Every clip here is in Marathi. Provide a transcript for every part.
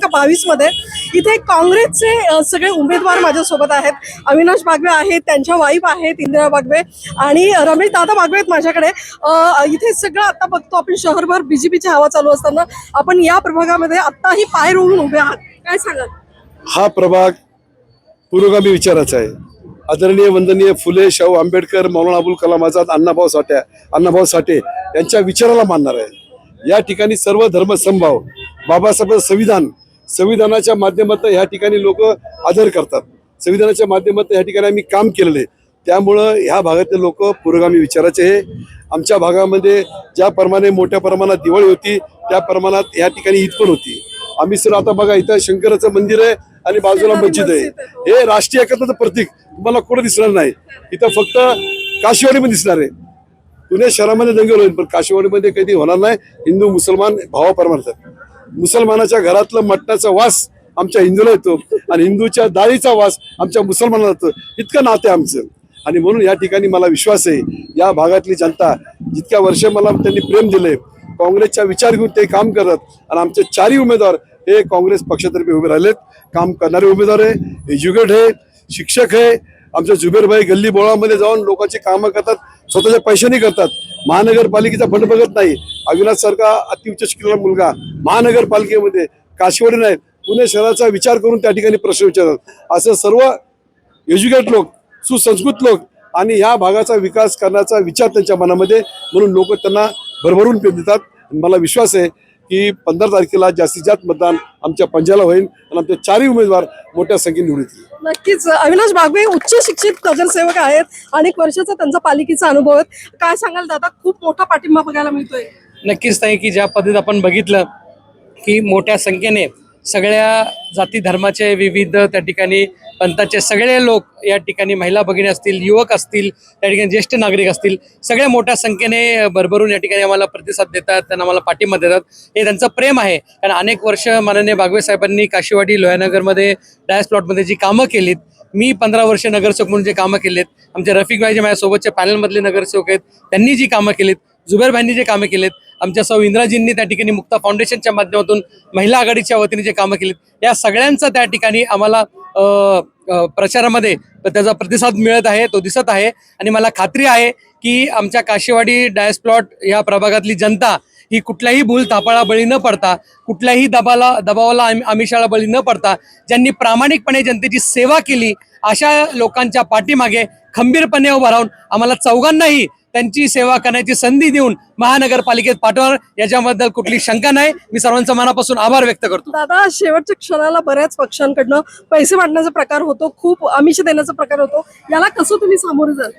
22 मध्ये इथे काँग्रेसचे सगळे उमेदवार माझ्यासोबत आहेत. अविनाश बागवे आहेत, त्यांच्या वाईफ आहेत इंदिरा बागवे आणि रमेश दादा बागवे आहेत माझ्याकडे. इथे सगळं आता बघतो आपण शहरभर बीजेपीची हवा चालू असताना आपण या प्रभागामध्ये आत्ताही पाय रोवून उभे आहात. काय सांगाल? हा प्रभाग पुरोगामी विचाराचा आहे. आदरणीय वंदनीय फुले, शाहू आंबेडकर, मौलाना अबुल कलाम आझाद, अण्णाभाऊ साठे यांच्या विचाराला मानणार आहे. या ठिकाणी सर्व धर्म समभाव, बाबासाहेब संविधानाच्या माध्यमातून या ठिकाणी लोक आदर करतात. संविधानाच्या माध्यमातून या ठिकाणी आम्ही काम केलेलं आहे. त्यामुळं ह्या भागातले लोक पुरोगामी विचाराचे आहे. आमच्या भागामध्ये ज्याप्रमाणे मोठ्या प्रमाणात दिवाळी होती त्या प्रमाणात या ठिकाणी ईद पण होती. आम्ही सर आता बघा इथं शंकराचं मंदिर आहे आणि बाजूला मस्जिद आहे. हे राष्ट्रीय एकतेचं प्रतीक तुम्हाला कुठं दिसणार नाही. इथं फक्त काशीवाडीमध्ये दिसणार आहे. पुणे शहरामध्ये दंगल होईल पण काशीवाडीमध्ये कधी होणार नाही. हिंदू मुसलमान भावाप्रमाणे मुसलमानाच्या घरातलं मटणाचा वास आमच्या हिंदूला येतो आणि हिंदूच्या डाळीचा वास आमच्या मुसलमानाला येतो. इतकं नाते आमचं. आणि म्हणून या ठिकाणी मला विश्वास आहे या भागातली जनता जितक्या वर्ष मला त्यांनी प्रेम दिले, काँग्रेसचा विचार घेऊन ते काम करत आणि आमचे चारही उमेदवार हे काँग्रेस पक्षातर्फे उभे राहिलेत. काम करणारे उमेदवार आहे, एज्युकेट आहे, शिक्षक आहे. आमच्या जुबेरभाई गल्ली बोळामध्ये जाऊन लोकांची कामं करतात, स्वतःच्या पैशाने करतात. महानगरपालिकेचा फंड बघत नाही. अविनाश सारखा अतिउच्च शिकलेला मुलगा महानगरपालिकेमध्ये काशीवाडी नाही पुणे शहराचा विचार करून त्या ठिकाणी प्रश्न विचारतात. असं सर्व एज्युकेट लोक, सुसंस्कृत लोक आणि ह्या भागाचा विकास करण्याचा विचार त्यांच्या मनामध्ये, म्हणून लोक त्यांना भरभरून प्रेम देतात. मला विश्वास आहे की 15 तारखेला जास्तीत जास्त मतदान आमच्या पंजाला होईल आणि आमचे चारही उमेदवार मोठ्या संख्येने निवडून येतील. नक्कीच. अविनाश बागवे उच्च शिक्षित नगरसेवक आहेत. अनेक वर्षाचा त्यांचा पालिकेचा अनुभव आहे. काय सांगाल दादा? खूप मोठा पाठिंबा बघायला मिळतोय. नक्कीच ताई, की ज्या पद्धतीत आपण बघितलं की मोठ्या संख्येने सगळ्या जाती धर्माचे विविध त्या ठिकाणी पंथाचे सगळे लोक या ठिकाणी, महिला भगिनी असतील, युवक असतील, त्या ठिकाणी ज्येष्ठ नागरिक असतील, सगळे मोठ्या संख्येने भरभरून या ठिकाणी आम्हाला प्रतिसाद देतात, त्यांना आम्हाला पाठिंबा देतात. हे त्यांचं प्रेम आहे. कारण अनेक वर्ष माननीय बागवे साहेबांनी काशीवाडी लोहानगरमध्ये डायस प्लॉटमध्ये जी कामं केलीत, मी 15 वर्ष नगरसेवक म्हणून जे कामं केलेत, आमचे रफिक भाई जे माझ्यासोबतच्या पॅनलमधले नगरसेवक आहेत त्यांनी जी कामं केलीत, जुबेर भाईंनी जे कामं केलेत, आमच्या सौ इंद्राजींनी त्या ठिकाणी मुक्ता फाउंडेशनच्या माध्यमातून महिला आघाडीच्या वतीने जे कामं केलीत, या सगळ्यांचा त्या ठिकाणी आम्हाला प्रचारामध्ये त्याचा प्रतिसाद मिळत आहे, तो दिसत आहे. आणि मला खात्री आहे की आमच्या काशीवाडी डायस प्लॉट या प्रभागातली जनता ही कुठल्याही भूल थापाळा बळी न पडता, कुठल्याही दबावाला आमिषाला बळी न पडता, ज्यांनी प्रामाणिकपणे जनतेची सेवा केली अशा लोकांच्या पाठीमागे खंबीरपणे उभा राहून आम्हाला चौघांनाही त्यांची सेवा करण्याची संधी देऊन महानगरपालिकेत पाठवणार, याच्याबद्दल कुठली शंका नाही. मी सर्वांचा मनापासून आभार व्यक्त करतो. दादा, शेवटच्या क्षणाला बऱ्याच पक्षांकडनं पैसे वाटण्याचा प्रकार होतो, खूप आमिष देण्याचा प्रकार होतो. याला कसं तुम्ही सामोरे जाल?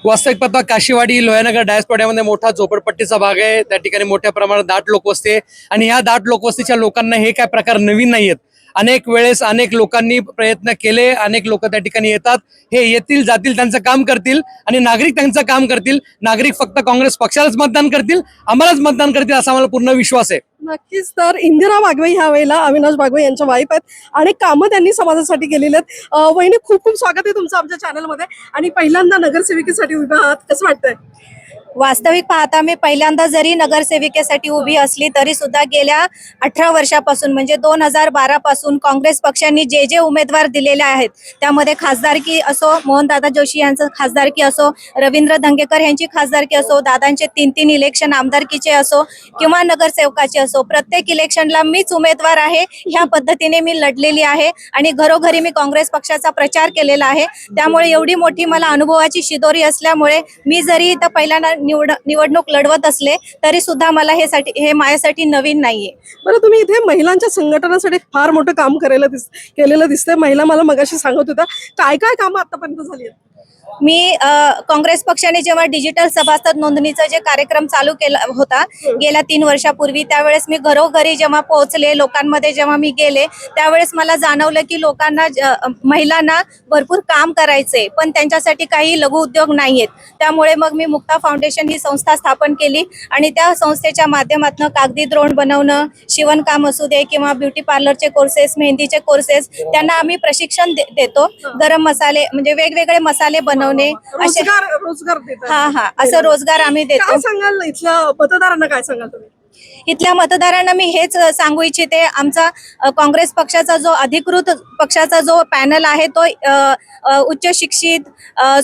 वास्तविक पाहता काशीवाडी लोहानगर डायस प्लॉटमध्ये मोठा झोपडपट्टीचा भाग आहे. त्या ठिकाणी मोठ्या प्रमाणात दाट लोकवस्ती आहे आणि ह्या दाट लोकवस्तीच्या लोकांना हे काय प्रकार नवीन नाही आहेत. अनेक वेळेस अनेक लोकांनी प्रयत्न केले, अनेक लोक त्या ठिकाणी येतात, हे येतील जातील, त्यांचं काम करतील आणि नागरिक त्यांचं काम करतील. नागरिक फक्त काँग्रेस पक्षालाच मतदान करतील, आम्हालाच मतदान करतील असा मला पूर्ण विश्वास आहे. नक्कीच. तर इंदिरा बागवे ह्या वेळेला अविनाश बागवे यांच्या वाईफ आहेत आणि कामं त्यांनी समाजासाठी केलेली आहेत. वहिनी, खूप खूप स्वागत आहे तुमचं आमच्या चॅनलमध्ये आणि पहिल्यांदा नगरसेविकेसाठी उभे आहात, कसं वाटतंय? वास्तविक पाहता मी पहिल्यांदा जरी नगरसेविकेसाठी उभी असली तरी सुद्धा गेल्या 18 वर्षापासून म्हणजे 2012 पासून काँग्रेस पक्षांनी जे जे उमेदवार दिलेले आहेत, त्यामध्ये खासदारकी असो, मोहनदादा जोशी यांचं खासदारकी असो, रवींद्र धंगेकर यांची खासदारकी असो, दादांचे 3 इलेक्शन आमदारकीचे असो किंवा नगरसेवकाचे असो, प्रत्येक इलेक्शनला मीच उमेदवार आहे. ह्या पद्धतीने मी लढलेली आहे आणि घरोघरी मी काँग्रेस पक्षाचा प्रचार केलेला आहे. त्यामुळे एवढी मोठी मला अनुभवाची शिदोरी असल्यामुळे मी जरी इथं पहिल्यांदा निवडणूक लढवत असले तरी सुद्धा मला हे माझ्यासाठी नवीन नाहीये. बरं, तुम्ही इथे महिलांच्या संघटनासाठी फार मोठं काम केलेलं दिसतंय. महिला मला मगाशी सांगत होत्या, काय काय कामं आतापर्यंत झाली आहेत? मी काँग्रेस पक्षाने जेव्हा डिजिटल सभासद नोंदणीचा जे कार्यक्रम चालू केला होता गेल्या 3 वर्षापूर्वी, त्यावेळेस मी घरोघरी जेव्हा पोहोचले, लोकांमध्ये जेव्हा मी गेले, त्यावेळेस मला जाणवलं की लोकांना, महिलांना भरपूर काम करायचे पण त्यांच्यासाठी काही लघु उद्योग नाहीयेत. त्यामुळे मग मी मुक्ता फाउंडेशन ही संस्था स्थापन केली आणि त्या संस्थेच्या माध्यमातून कागदी द्रोण बनवणं, शिवणकाम असू दे किंवा ब्युटी पार्लरचे कोर्सेस, मेहंदीचे कोर्सेस, त्यांना आम्ही प्रशिक्षण देतो. गरम मसाले म्हणजे वेगवेगळे मसाले बनवणे, रोजगार देतात. हा, असं रोजगार आम्ही देतो. काय सांगाल इथल्या मतदारांना, काय सांगाल तुम्ही? इथल्या मतदारांना मी हेच सांगू इच्छिते, आमचा काँग्रेस पक्षाचा जो अधिकृत पक्षाचा जो पॅनल आहे तो उच्च शिक्षित,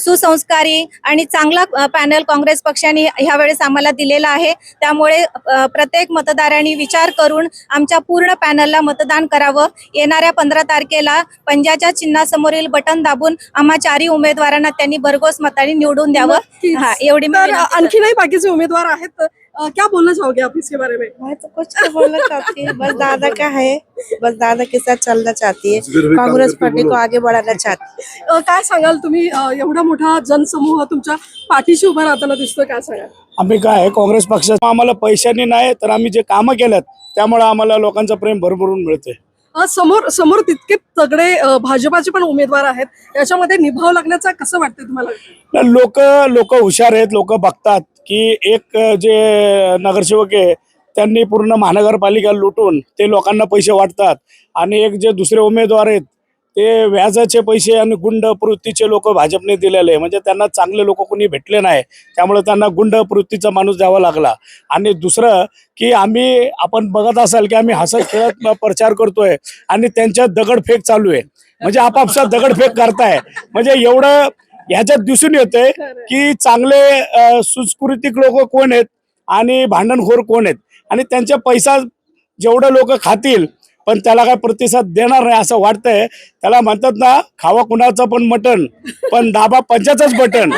सुसंस्कारी आणि चांगला पॅनल काँग्रेस पक्षाने ह्यावेळेस आम्हाला दिलेला आहे. त्यामुळे प्रत्येक मतदारांनी विचार करून आमच्या पूर्ण पॅनलला मतदान करावं. येणाऱ्या 15 तारखेला पंजाच्या चिन्हासमोरील बटन दाबून आम्हा 4ही उमेदवारांना त्यांनी भरघोस मतांनी निवडून द्यावं. नक्कीच. हा, एवढी मी तर विनंती करते. आणखीनही बाकीचे उमेदवार आहेत, क्या बोलना चाहोगे आप इसके बारे में? मैं तो कुछ नहीं बोलना चाहती है, बस दादा का है, बस दादा के साथ चलना चाहती है, कांग्रेस पार्टी को आगे बढ़ाना चाहती है. काय सांगाल तुम्ही, एवढा मोठा जनसमूह तुमच्या पाठीशी उभा राहताना दिसतोय, काय सांगाल? आम्ही काय काँग्रेस पक्षात आम्हाला पैशांनी नाही तर आम्ही जे कामं केल्यात त्यामुळे आम्हाला लोकांचं प्रेम भरभरून मिळते. समोर समोर तितके तगडे भाजपाचे पण उमेदवार आहेत, याच्यामध्ये निभाव लागण्याचा कसं वाटतंय तुम्हाला? लोक हुशार आहेत, लोक बघतात की एक जे नगरसेवक आहे त्यांनी पूर्ण महानगरपालिका लुटून ते लोकांना पैसे वाटतात आणि एक जे दुसरे उमेदवार आहेत ते व्याजाचे पैसे आणि गुंड प्रवृत्तीचे लोक भाजपने दिलेले, म्हणजे त्यांना चांगले लोक कोणी भेटले नाही, त्यामुळे त्यांना गुंड प्रवृत्तीचा माणूस द्यावा लागला. आणि दुसरं की आपण बघत असाल की आम्ही हसत खेळत प्रचार करतोय आणि त्यांच्या दगडफेक चालू आहे, म्हणजे आपापसात दगडफेक करताय. म्हणजे एवढं ह्याच्यात दिसून येतंय की चांगले सुस्कृतिक लोक कोण आहेत आणि भांडणखोर कोण आहेत, आणि त्यांच्या पैसा जेवढं लोक खातील पण त्याला काय प्रतिसाद देणार नाही असं वाटतंय. त्याला म्हणतात ना, खावा कुणाचं पण मटण पण दाबा पंचाचंच बटन.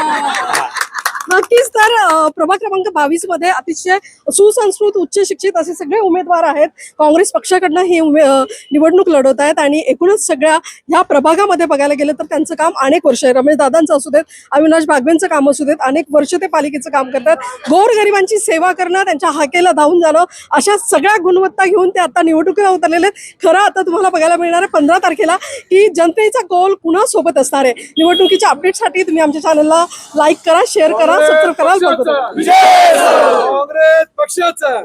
नक्कीच. तर प्रभाग क्रमांक 22 मध्ये अतिशय सुसंस्कृत, उच्च शिक्षित असे सगळे उमेदवार आहेत. काँग्रेस पक्षाकडनं ही निवडणूक लढवत आहेत आणि एकूणच सगळ्या ह्या प्रभागामध्ये बघायला गेलं तर त्यांचं काम अनेक वर्ष आहे. रमेश दादांचं असू देत, अविनाश बागवेंचं काम असू देत, अनेक वर्ष ते पालिकेचं काम करतात. गोरगरिबांची सेवा करणं, त्यांच्या हाकेला धावून जाणं, अशा सगळ्या गुणवत्ता घेऊन ते आता निवडणुकीला उतरलेले आहेत. खरं आता तुम्हाला बघायला मिळणार आहे 15 तारखेला की जनतेचा कौल कुणासोबत असणार आहे. निवडणुकीच्या अपडेटसाठी तुम्ही आमच्या चॅनलला लाईक करा, शेअर करा, सबस्क्राईब करा. काँग्रेस पक्षाचा